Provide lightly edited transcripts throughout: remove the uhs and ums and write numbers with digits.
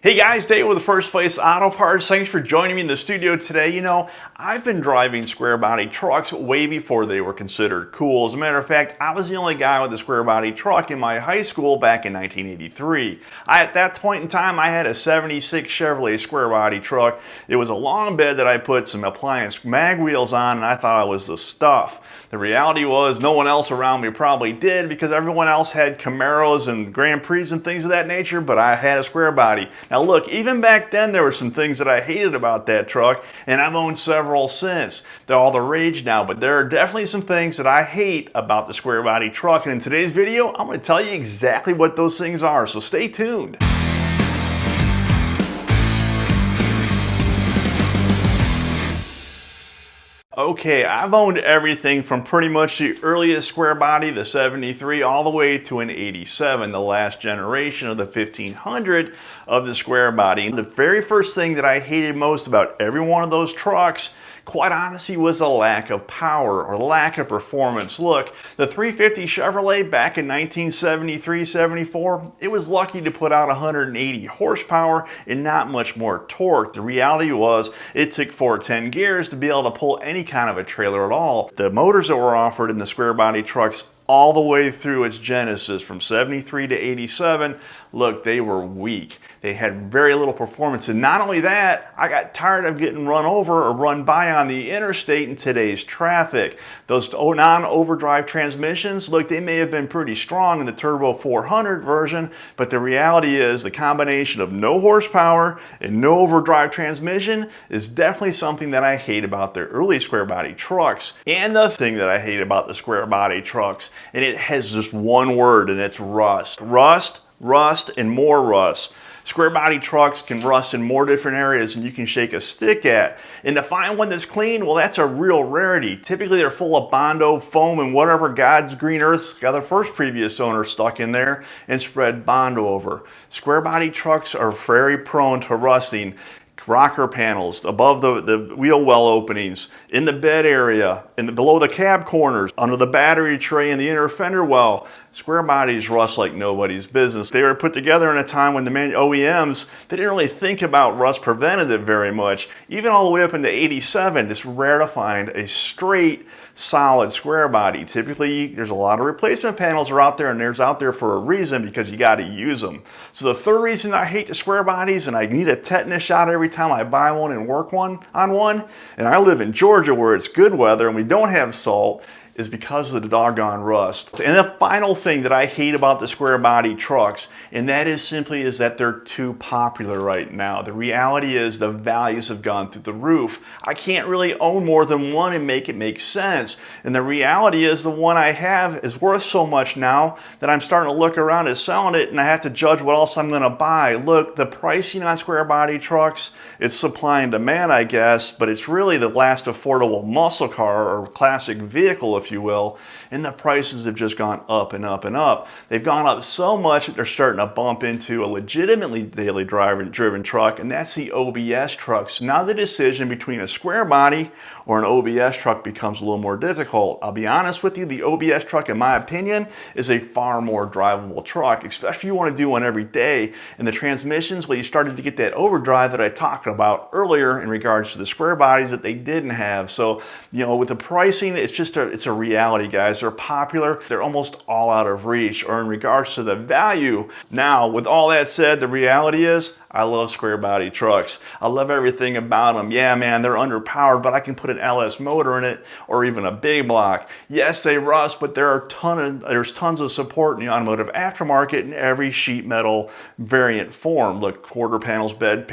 Hey guys, Dave with the First Place Auto Parts. Thanks for joining me in the studio today. You know, I've been driving square body trucks way before they were considered cool. As a matter of fact, I was the only guy with a square body truck in my high school back in 1983. At that point in time, I had a 76 Chevrolet square body truck. It was a long bed that I put some appliance mag wheels on, and I thought I was the stuff. The reality was no one else around me probably did, because everyone else had Camaros and Grand Prix and things of that nature, but I had a square body. Now look, even back then there were some things that I hated about that truck, and I've owned several since. They're all the rage now, but there are definitely some things that I hate about the square body truck, and in today's video I'm going to tell you exactly what those things are, so stay tuned. Okay, I've owned everything from pretty much the earliest square body, the 73, all the way to an 87, the last generation of the 1500 of the square body. And the very first thing that I hated most about every one of those trucks, quite honestly, was the lack of power or lack of performance. Look, the 350 Chevrolet back in 1973-74, it was lucky to put out 180 horsepower and not much more torque. The reality was it took 410 gears to be able to pull any kind of a trailer at all. The motors that were offered in the square body trucks all the way through its genesis from 73 to 87, look, they were weak. They had very little performance, and not only that, I got tired of getting run over or run by on the interstate in today's traffic. Those non-overdrive transmissions, look, they may have been pretty strong in the Turbo 400 version, but the reality is the combination of no horsepower and no overdrive transmission is definitely something that I hate about the early square body trucks. And the thing that I hate about the square body trucks, and it has just one word, and it's rust. Rust, rust, and more rust. Square body trucks can rust in more different areas than you can shake a stick at. And to find one that's clean, well, that's a real rarity. Typically they're full of Bondo, foam, and whatever God's green earth got the first previous owner stuck in there and spread Bondo over. Square body trucks are very prone to rusting. Rocker panels, above the wheel well openings, in the bed area, below the cab corners, under the battery tray and the inner fender well. Square bodies rust like nobody's business. They were put together in a time when the OEMs, they didn't really think about rust preventative very much. Even all the way up into 87, it's rare to find a straight, solid square body. Typically, there's a lot of replacement panels are out there, and there's out there for a reason, because you got to use them. So the third reason I hate the square bodies, and I need a tetanus shot every time I buy one and work on one, and I live in Georgia where it's good weather and we don't have salt, is because of the doggone rust. And the final thing that I hate about the square body trucks, and that is simply that they're too popular right now. The reality is the values have gone through the roof. I can't really own more than one and make it make sense. And the reality is the one I have is worth so much now that I'm starting to look around at selling it, and I have to judge what else I'm going to buy. Look, the pricing on square body trucks, it's supply and demand, I guess, but it's really the last affordable muscle car or classic vehicle, if you will, and the prices have just gone up and up and up. They've gone up so much that they're starting to bump into a legitimately daily driven truck, and that's the OBS trucks. Now the decision between a square body or an OBS truck becomes a little more difficult. I'll be honest with you, the OBS truck, in my opinion, is a far more drivable truck, especially if you want to do one every day. And the transmissions, well, you started to get that overdrive that I talked about earlier in regards to the square bodies that they didn't have. So, you know, with the pricing, it's a reality, guys. They're popular. They're almost all out of reach. Or in regards to the value, now, with all that said, the reality is I love square body trucks. I love everything about them. Yeah, man, they're underpowered, but I can put an LS motor in it or even a big block. Yes, they rust, but there's tons of support in the automotive aftermarket in every sheet metal variant form. Look, quarter panels, bed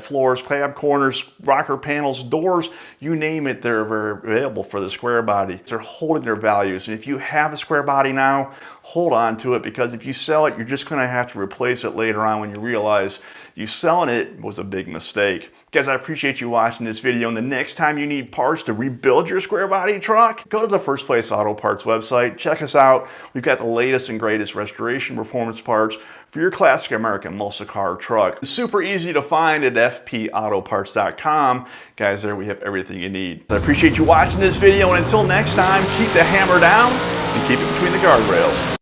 floors, cab corners, rocker panels, doors, you name it, they're available for the square body. They're holding their values, and if you have a square body now, hold on to it, because if you sell it, you're just going to have to replace it later on when you realize you selling it was a big mistake. Guys, I appreciate you watching this video, and the next time you need parts to rebuild your square body truck, go to the First Place Auto Parts website. Check us out. We've got the latest and greatest restoration performance parts for your classic American muscle car truck. It's super easy to find at fpautoparts.com. Guys, there we have everything you need. I appreciate you watching this video, and until next time, keep the hammer down and keep it between the guardrails.